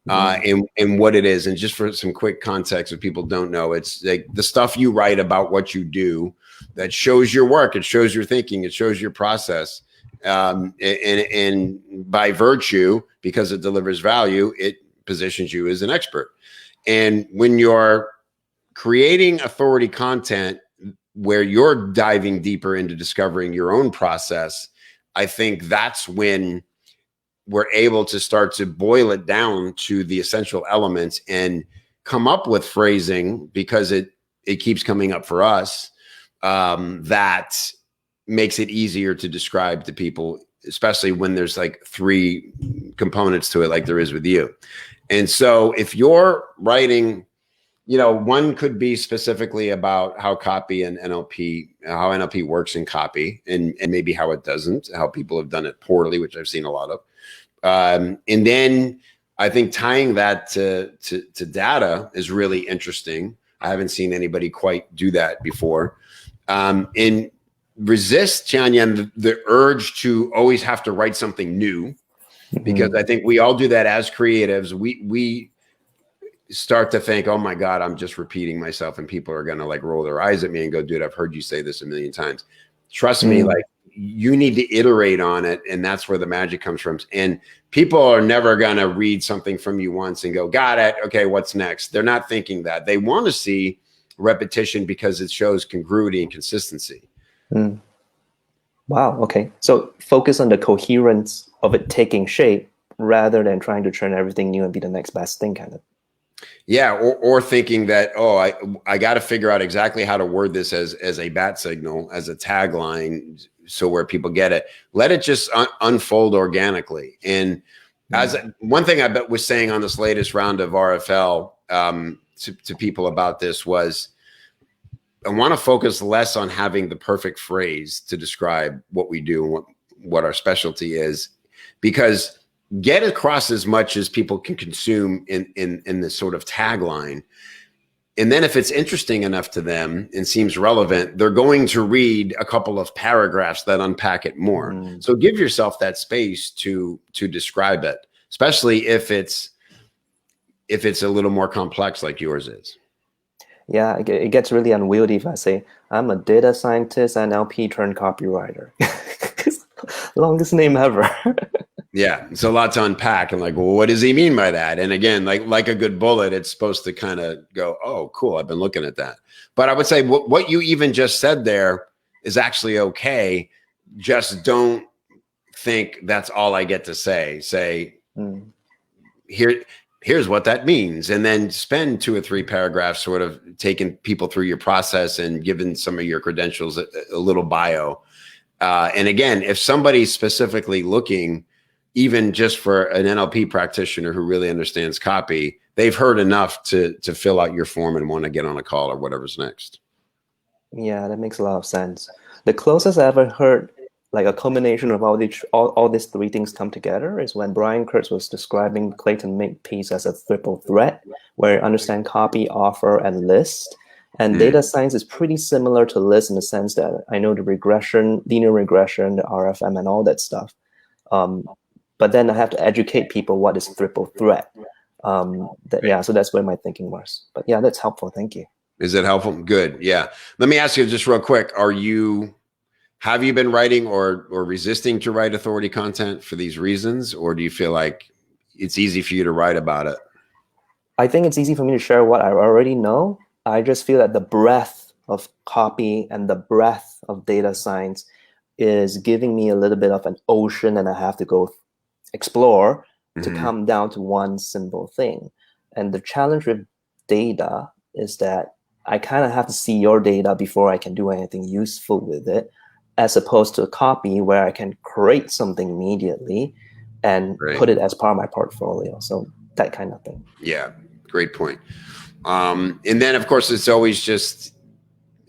And what it is. And just for some quick context, if people don't know, it's like the stuff you write about what you do that shows your work, it shows your thinking, it shows your process. And by virtue, because it delivers value, it positions you as an expert. And when you're creating authority content where you're diving deeper into discovering your own process, I think that's when we're able to start to boil it down to the essential elements and come up with phrasing, because it keeps coming up for us, that makes it easier to describe to people, especially when there's like 3 components to it, like there is with you. And so if you're writing, you know, one could be specifically about how copy and NLP, how NLP works in copy, and maybe how it doesn't, how people have done it poorly, which I've seen a lot of. And then I think tying that to data is really interesting. I haven't seen anybody quite do that before. And resist, Tian, the urge to always have to write something new, because I think we all do that as creatives. We start to think, oh my God, I'm just repeating myself, and people are going to like roll their eyes at me and go, dude, I've heard you say this a million times. Trust me, like, you need to iterate on it, and that's where the magic comes from. And people are never going to read something from you once and go, got it, okay, what's next? They're not thinking that. They want to see repetition because it shows congruity and consistency. Wow, okay. So focus on the coherence of it taking shape rather than trying to turn everything new and be the next best thing, kind of. Yeah, or thinking that, oh, I got to figure out exactly how to word this as a bat signal, as a tagline, so where people get it. Let it just unfold organically. And as one thing I was saying on this latest round of RFL to people about this was, I want to focus less on having the perfect phrase to describe what we do and what our specialty is, because get across as much as people can consume in this sort of tagline. And then if it's interesting enough to them and seems relevant, they're going to read a couple of paragraphs that unpack it more. So give yourself that space to describe it, especially if it's a little more complex like yours is. Yeah, it gets really unwieldy if I say, I'm a data scientist, NLP turned copywriter. Longest name ever. Yeah, it's a lot to unpack. And like, well, what does he mean by that? And again, like a good bullet, it's supposed to kind of go, oh, cool, I've been looking at that. But I would say what you even just said there is actually okay. Just don't think that's all I get to say. Say, here's what that means. And then spend 2 or 3 paragraphs sort of taking people through your process and giving some of your credentials a little bio. And again, if somebody's specifically looking, even just for an NLP practitioner who really understands copy, they've heard enough to fill out your form and want to get on a call or whatever's next. Yeah, that makes a lot of sense. The closest I ever heard, like a combination of all these 3 things come together, is when Brian Kurtz was describing Clayton Makepeace as a triple threat, where you understand copy, offer, and list. And data science is pretty similar to list in the sense that I know the regression, linear regression, the RFM, and all that stuff. But then I have to educate people what is triple threat. Yeah, so that's where my thinking was. But yeah, that's helpful. Thank you. Is it helpful? Good. Yeah. Let me ask you just real quick. Have you been writing or resisting to write authority content for these reasons? Or do you feel like it's easy for you to write about it? I think it's easy for me to share what I already know. I just feel that the breadth of copy and the breadth of data science is giving me a little bit of an ocean, and I have to go explore to come down to one simple thing. And the challenge with data is that I kind of have to see your data before I can do anything useful with it, as opposed to a copy where I can create something immediately and put it as part of my portfolio. So that kind of thing. Yeah, great point. And then, of course, it's always just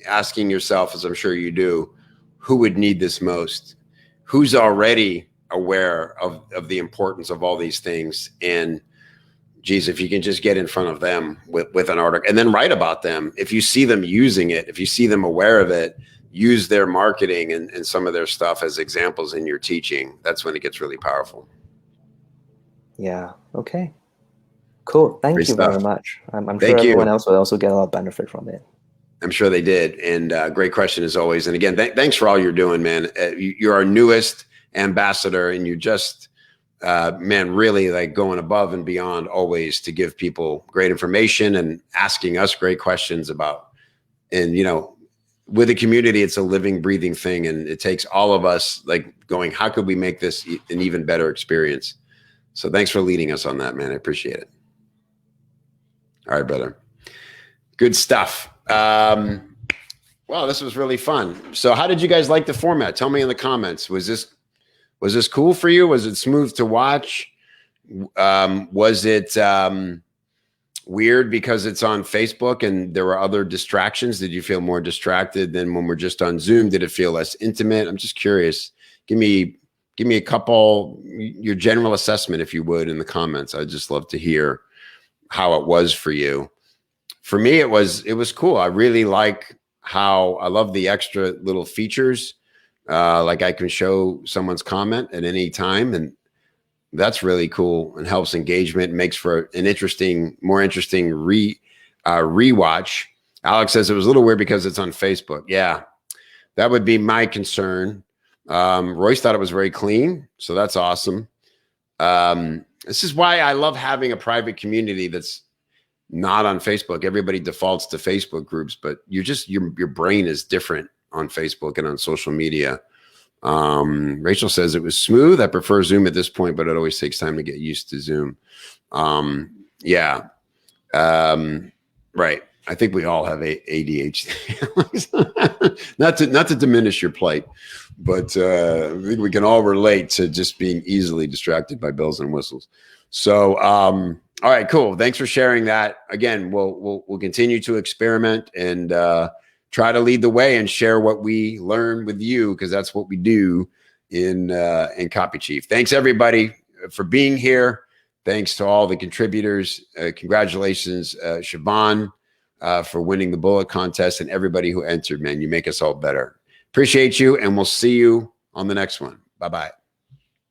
asking yourself, as I'm sure you do, who would need this most? Who's already aware of the importance of all these things? And geez, if you can just get in front of them with an article and then write about them, if you see them using it, if you see them aware of it, use their marketing and some of their stuff as examples in your teaching. That's when it gets really powerful. Yeah. Okay. Cool. Thank Great you stuff. very much. I'm Thank sure you. everyone else will also get a lot of benefit from it. I'm sure they did. And great question as always. And again, thanks for all you're doing, man. You're our newest ambassador, and you're just, man, really like going above and beyond always to give people great information and asking us great questions about, and, you know, with the community, it's a living, breathing thing. And it takes all of us like going, how could we make this an even better experience? So thanks for leading us on that, man. I appreciate it. All right, brother. Good stuff. Well, this was really fun. So how did you guys like the format? Tell me in the comments. Was this cool for you? Was it smooth to watch? Was it weird because it's on Facebook and there were other distractions? Did you feel more distracted than when we're just on Zoom? Did it feel less intimate? I'm just curious. Give me a couple, your general assessment, if you would, in the comments. I'd just love to hear how it was for you. For me, it was cool. I really like how I love the extra little features. Like I can show someone's comment at any time, and that's really cool and helps engagement, makes for an more interesting rewatch. Alex says it was a little weird because it's on Facebook. Yeah, that would be my concern. Royce thought it was very clean, so that's awesome. This is why I love having a private community that's not on Facebook. Everybody defaults to Facebook groups, but your brain is different on Facebook and on social media. Rachel says it was smooth. I prefer Zoom at this point, but it always takes time to get used to Zoom. Yeah. Right. I think we all have ADHD. not to diminish your plight, but I think we can all relate to just being easily distracted by bells and whistles. So, all right, cool. Thanks for sharing that. Again, we'll continue to experiment and try to lead the way and share what we learn with you, because that's what we do in Copy Chief. Thanks everybody for being here. Thanks to all the contributors. Congratulations, Siobhan, for winning the bullet contest, and everybody who entered. Man, you make us all better. Appreciate you, and we'll see you on the next one. Bye-bye.